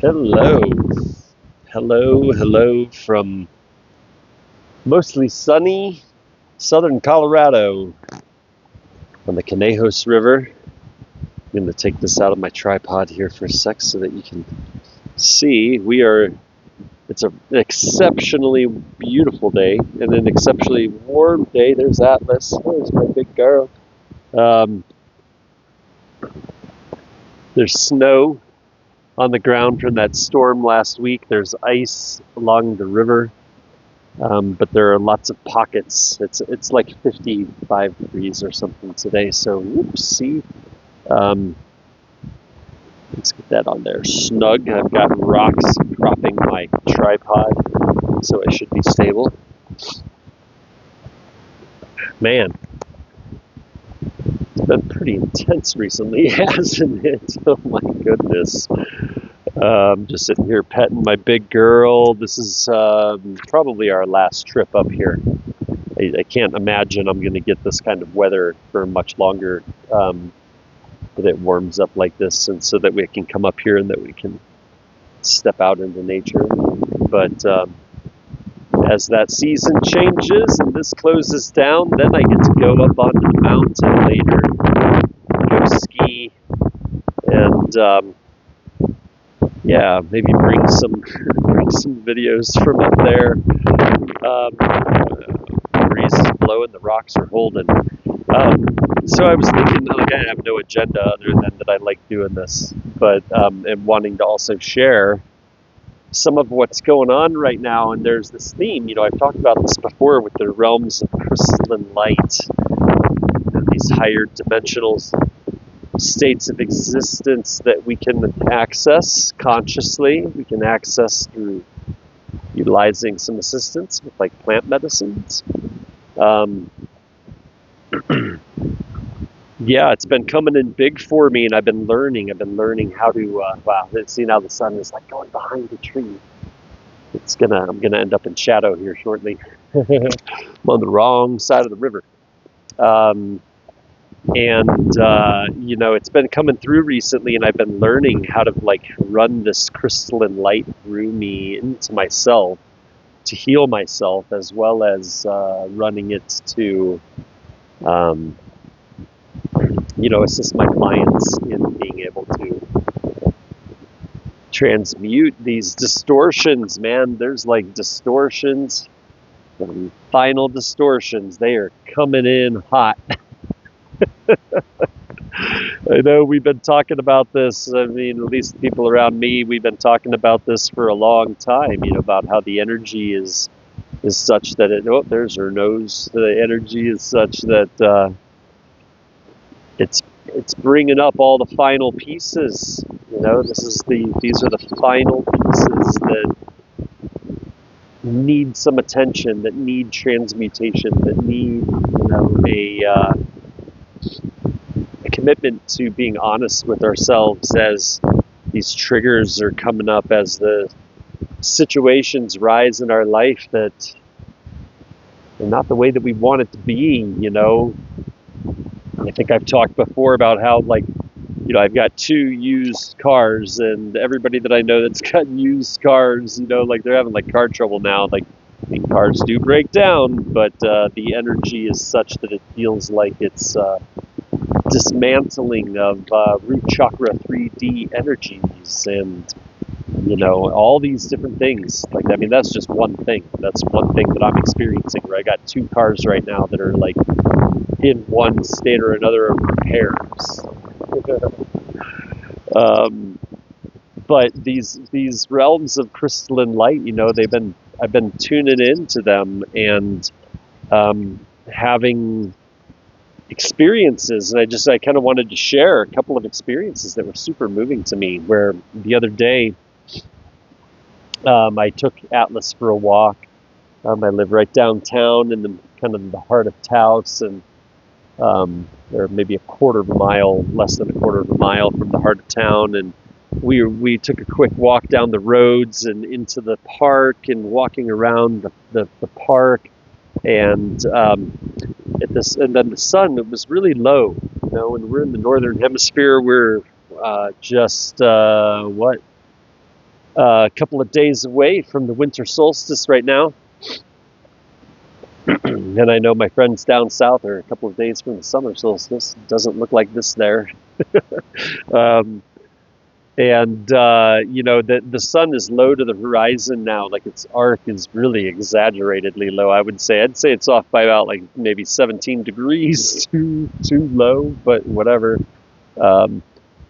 Hello. Hello from mostly sunny southern Colorado on the Conejos River. I'm going to take this out of my tripod here for a sec so that you can see. It's an exceptionally beautiful day and an exceptionally warm day. There's Atlas. There's my big girl. There's snow on the ground from that storm last week. There's ice along the river, but there are lots of pockets. It's like 55 degrees or something today. So, whoopsie. Let's get that on there snug. I've got rocks propping my tripod, so I should be stable. Man, it's been pretty intense recently, hasn't it? Oh my goodness. Just sitting here petting my big girl. This is probably our last trip up here. I can't imagine I'm going to get this kind of weather for much longer, that it warms up like this, and so that we can come up here and that we can step out into nature. But as that season changes and this closes down, then I get to go up onto the mountain later, go ski, and yeah, maybe bring some videos from up there. The breeze is blowing, the rocks are holding. So I was thinking, like, I have no agenda other than that I like doing this, but and wanting to also share some of what's going on right now. And there's this theme, I've talked about this before with the Realms of Crystalline Light, these higher dimensional states of existence that we can access consciously. We can access through utilizing some assistance with like plant medicines. Yeah, it's been coming in big for me, and I've been learning how to, wow, see now the sun is like going behind the tree. I'm gonna end up in shadow here shortly. I'm on the wrong side of the river. It's been coming through recently, and I've been learning how to like run this crystalline light through me into myself to heal myself, as well as running it to assist my clients in being able to transmute these distortions, man. There's like distortions, final distortions. They are coming in hot. I know we've been talking about this. I mean, at least people around me, we've been talking about this for a long time, about how the energy is such that there's her nose. The energy is such that it's bringing up all the final pieces. These are the final pieces that need some attention, that need transmutation, that need a commitment to being honest with ourselves as these triggers are coming up, as the situations rise in our life that are not the way that we want it to be. I think I've talked before about how, I've got 2 used cars, and everybody that I know that's got used cars, they're having car trouble now. Cars do break down, but the energy is such that it feels like it's dismantling of root chakra 3D energies, and all these different things. That's just one thing. That's one thing that I'm experiencing, where I got 2 cars right now that are in one state or another of repairs. But these realms of crystalline light, I've been tuning into them and having experiences, and I kind of wanted to share a couple of experiences that were super moving to me. Where the other day, I took Atlas for a walk. I live right downtown in the heart of Taos, and or maybe less than a quarter of a mile from the heart of town, and we took a quick walk down the roads and into the park, and walking around the park, and then the sun, it was really low. When we're in the northern hemisphere, we're just A couple of days away from the winter solstice right now. And I know my friends down south are a couple of days from the summer solstice. It doesn't look like this there. Um, and the sun is low to the horizon now. Like its arc is really exaggeratedly low. I'd say it's off by about like maybe 17 degrees too low, but whatever. Um,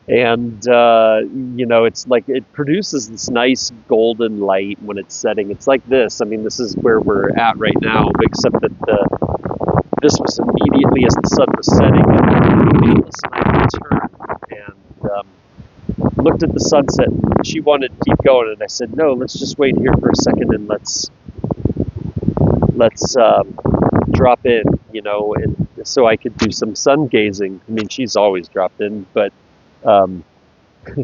it's like it produces this nice golden light when it's setting. It's like this. I mean, this is where we're at right now, except that this was immediately as the sun was setting, and I turned and looked at the sunset. She wanted to keep going, and I said, "No, let's just wait here for a second and let's drop in," and so I could do some sun gazing. I mean, she's always dropped in, but um,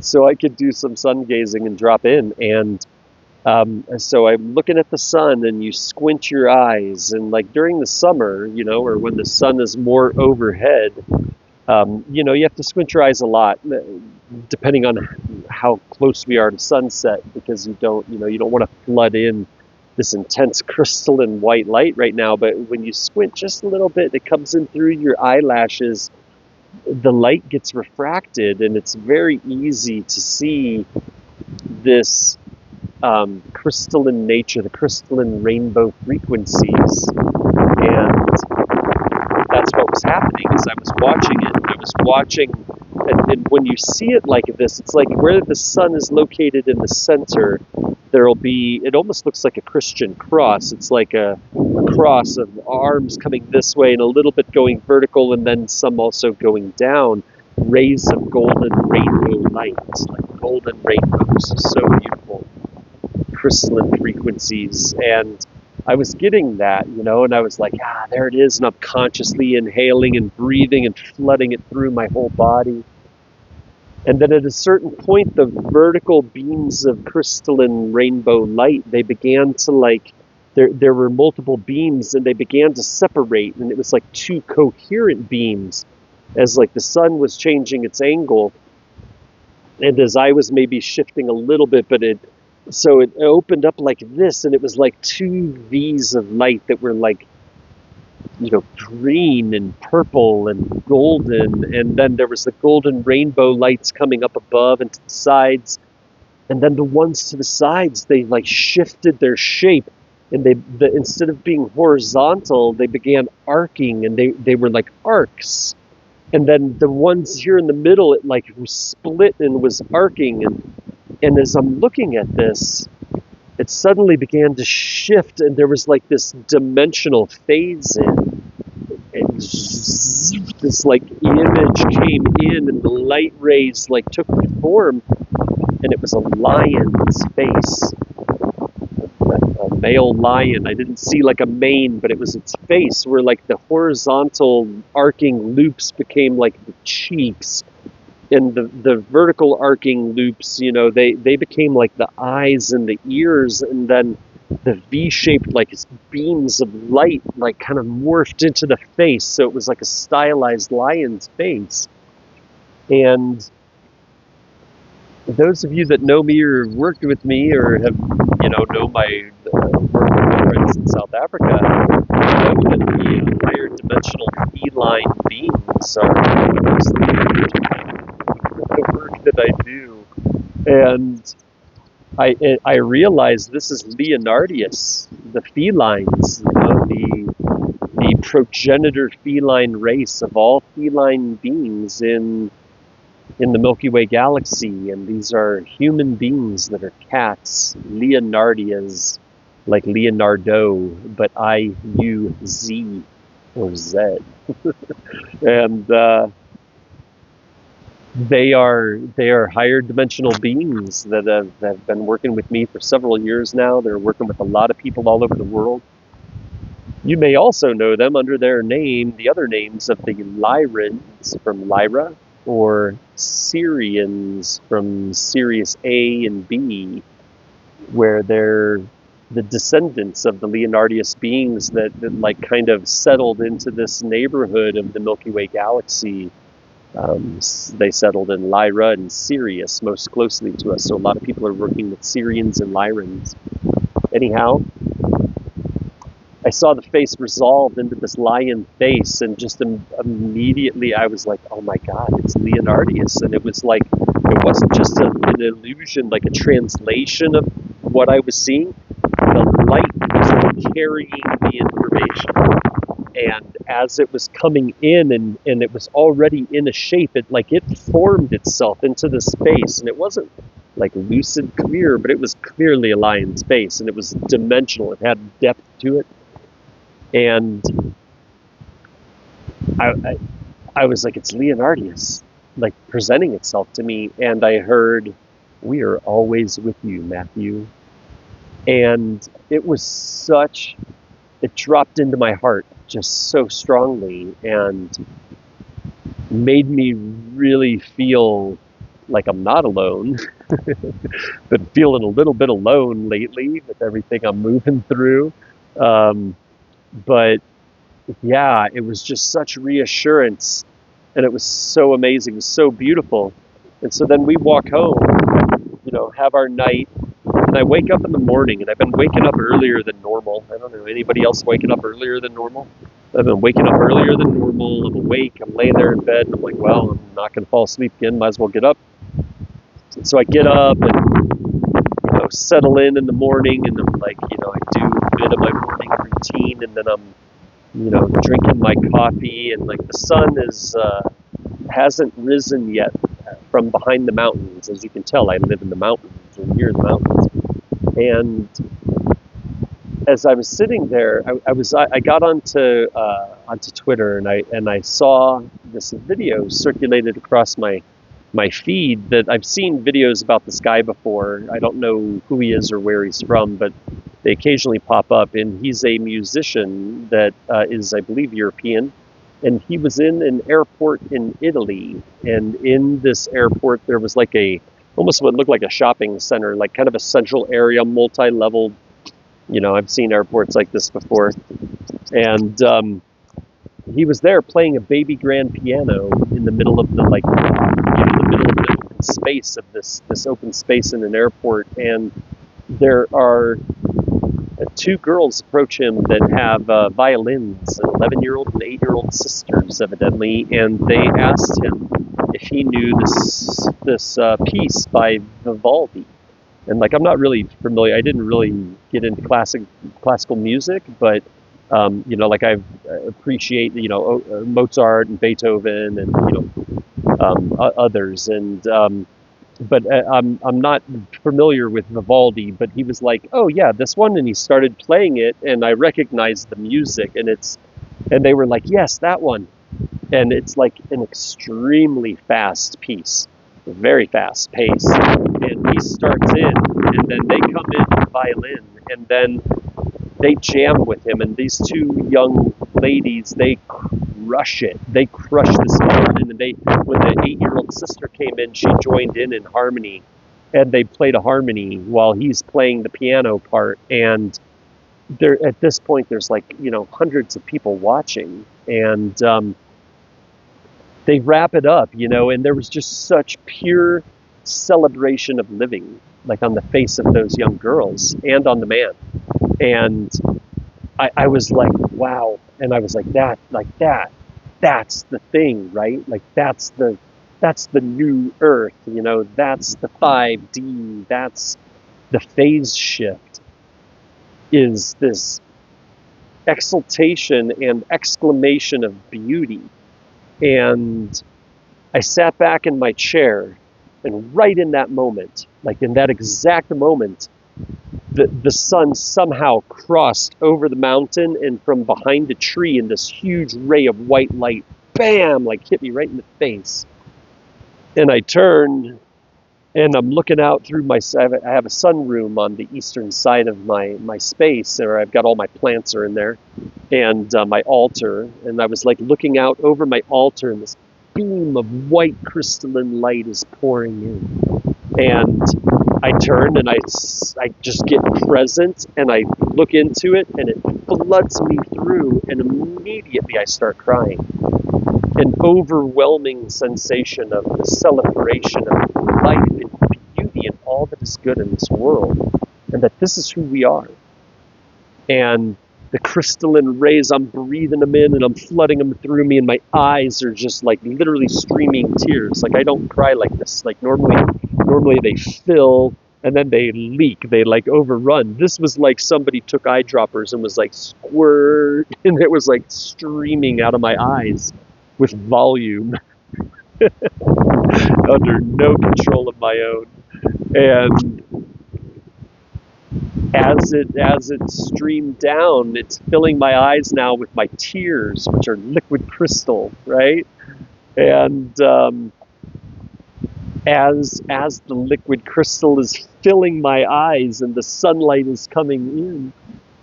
so I could do some sun gazing and drop in. And so I'm looking at the sun, and you squint your eyes, and like during the summer, or when the sun is more overhead, you have to squint your eyes a lot, depending on how close we are to sunset, because you don't want to flood in this intense crystalline white light right now. But when you squint just a little bit, it comes in through your eyelashes. The light gets refracted, and it's very easy to see this crystalline nature, the crystalline rainbow frequencies. And that's what was happening as I was watching it. I was watching, and when you see it like this, it's like where the sun is located in the center, it almost looks like a Christian cross. It's like a cross of arms coming this way and a little bit going vertical, and then some also going down. Rays of golden rainbow light, like golden rainbows, so beautiful, crystalline frequencies. And I was getting that, and I was like, there it is, and I'm consciously inhaling and breathing and flooding it through my whole body. And then at a certain point, the vertical beams of crystalline rainbow light, they began to there were multiple beams, and they began to separate, and it was like two coherent beams, as like the sun was changing its angle, and as I was maybe shifting a little bit, but it opened up like this, and it was like two V's of light that were like, green and purple and golden, and then there was the golden rainbow lights coming up above and to the sides, and then the ones to the sides, they like shifted their shape, and instead of being horizontal, they began arcing, and they were like arcs. And then the ones here in the middle, it like split and was arcing, and as I'm looking at this, it suddenly began to shift, and there was like this dimensional phase in. And this like image came in, and the light rays like took the form, and it was a lion's face, a male lion. I didn't see like a mane, but it was its face, where like the horizontal arcing loops became like the cheeks, and the vertical arcing loops, they became like the eyes and the ears, and then the V-shaped like beams of light like kind of morphed into the face, so it was like a stylized lion's face. And those of you that know me or worked with me or have know my work with my friends in South Africa, know that the higher dimensional feline beings are the work that I do. And I realized this is Leonardiuz, the felines, the progenitor feline race of all feline beings in the Milky Way galaxy, and these are human beings that are cats, Leonardiuz, like Leonardo, but I-U-Z or Z. And they are higher dimensional beings that have been working with me for several years now. They're working with a lot of people all over the world. You may also know them under their name, the other names of the Lyrans from Lyra, or Sirians from Sirius A and B, where they're the descendants of the Leonardiuz beings that like kind of settled into this neighborhood of the Milky Way galaxy They settled in Lyra and Sirius most closely to us, so a lot of people are working with Sirians and Lyrans. Anyhow, I saw the face resolved into this lion face, and just immediately I was like, oh my God, it's Leonardiuz. And it was like, it wasn't just an illusion, like a translation of what I was seeing. The light was carrying the information. And as it was coming in, and it was already in a shape, it formed itself into this space. And it wasn't like lucid clear, but it was clearly a lion's face, and it was dimensional. It had depth to it. And I was like, it's Leonardiuz, like presenting itself to me. And I heard, "We are always with you, Matthew." And it was it dropped into my heart just so strongly, and made me really feel like I'm not alone. Been feeling a little bit alone lately with everything I'm moving through. But yeah, it was just such reassurance, and it was so amazing, it was so beautiful. And so then we walk home, have our night, and I wake up in the morning, and I've been waking up earlier than normal. I don't know, anybody else waking up earlier than normal? I've been waking up earlier than normal. I'm awake, I'm laying there in bed, and I'm like, well, I'm not going to fall asleep again, might as well get up. And so I get up and settle in the morning, and I'm like, I do a bit of my morning routine, and then I'm drinking my coffee, and like the sun hasn't risen yet from behind the mountains. As you can tell, I live in the mountains, or near the mountains. And as I was sitting there, I got onto Twitter, and I saw this video circulated across my feed that I've seen videos about this guy before. I don't know who he is or where he's from, but they occasionally pop up, and he's a musician that is, I believe, European. And he was in an airport in Italy, and in this airport there was like almost what looked like a shopping center, like kind of a central area, multi-leveled. I've seen airports like this before. And he was there playing a baby grand piano in the middle of the open space of this open space in an airport. And there are two girls approach him that have violins, an 11-year-old and 8-year-old sisters, evidently, and they asked him if he knew this piece by Vivaldi. And like, I'm not really familiar. I didn't really get into classical music, but I appreciate Mozart and Beethoven and others, and but I'm not familiar with Vivaldi. But he was like, oh yeah, this one, and he started playing it, and I recognized the music, and they were like, yes, that one. And it's like an extremely fast piece, very fast pace. And he starts in, and then they come in with violin, and then they jam with him. And these two young ladies, they crush it. They crush this violin. And when the 8-year-old sister came in, she joined in harmony, and they played a harmony while he's playing the piano part. And there, at this point, there's hundreds of people watching, and they wrap it up, and there was just such pure celebration of living, like on the face of those young girls and on the man. And I was like, wow. And I was like, that's the thing, right? Like, that's the new earth, that's the 5D, that's the phase shift, is this exultation and exclamation of beauty. And I sat back in my chair, and right in that moment, like in that exact moment, the sun somehow crossed over the mountain, and from behind a tree, in this huge ray of white light, bam, like hit me right in the face. And I turned, and I'm looking out through I have a sunroom on the eastern side of my space, where I've got all my plants are in there, and my altar. And I was like looking out over my altar, and this beam of white crystalline light is pouring in. And I turn, and I just get present, and I look into it, and it floods me through, and immediately I start crying. an overwhelming sensation of the celebration of life and beauty and all that is good in this world, and that this is who we are. And the crystalline rays, I'm breathing them in and I'm flooding them through me, and my eyes are just like literally streaming tears. Like I don't cry like this. Like normally they fill and then they leak. They like overrun. This was like somebody took eyedroppers and was like squirt, and it was like streaming out of my eyes with volume under no control of my own. And as it streamed down, it's filling my eyes now with my tears, which are liquid crystal, right? And as the liquid crystal is filling my eyes and the sunlight is coming in,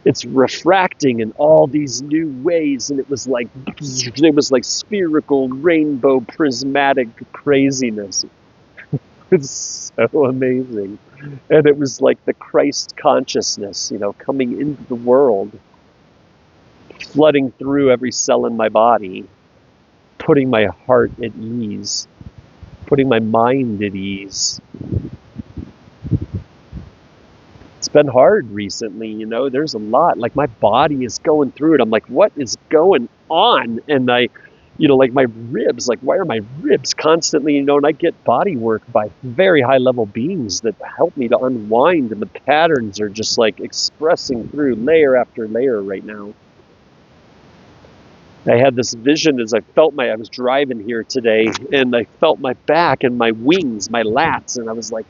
it's refracting in all these new ways, and it was like spherical, rainbow, prismatic craziness. It's so amazing. And it was like the Christ consciousness, coming into the world, flooding through every cell in my body, putting my heart at ease, putting my mind at ease. It's been hard recently, there's a lot. Like my body is going through it. I'm like, what is going on? And like my ribs, like why are my ribs constantly, and I get body work by very high level beings that help me to unwind, and the patterns are just like expressing through layer after layer right now. I had this vision as I was driving here today, and I felt my back and my wings, my lats, and I was like,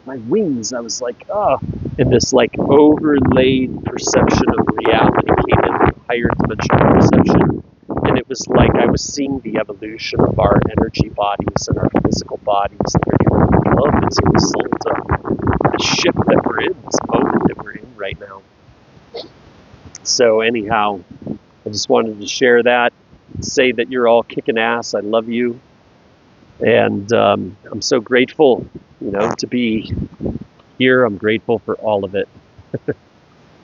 oh, and this like overlaid perception of reality came in, higher dimensional perception. And it was like I was seeing the evolution of our energy bodies and our physical bodies and everything we love as a result of the shift that we're in, this moment that we're in right now. So anyhow, I just wanted to share that, say that you're all kicking ass. I love you. And I'm so grateful, to be here. I'm grateful for all of it.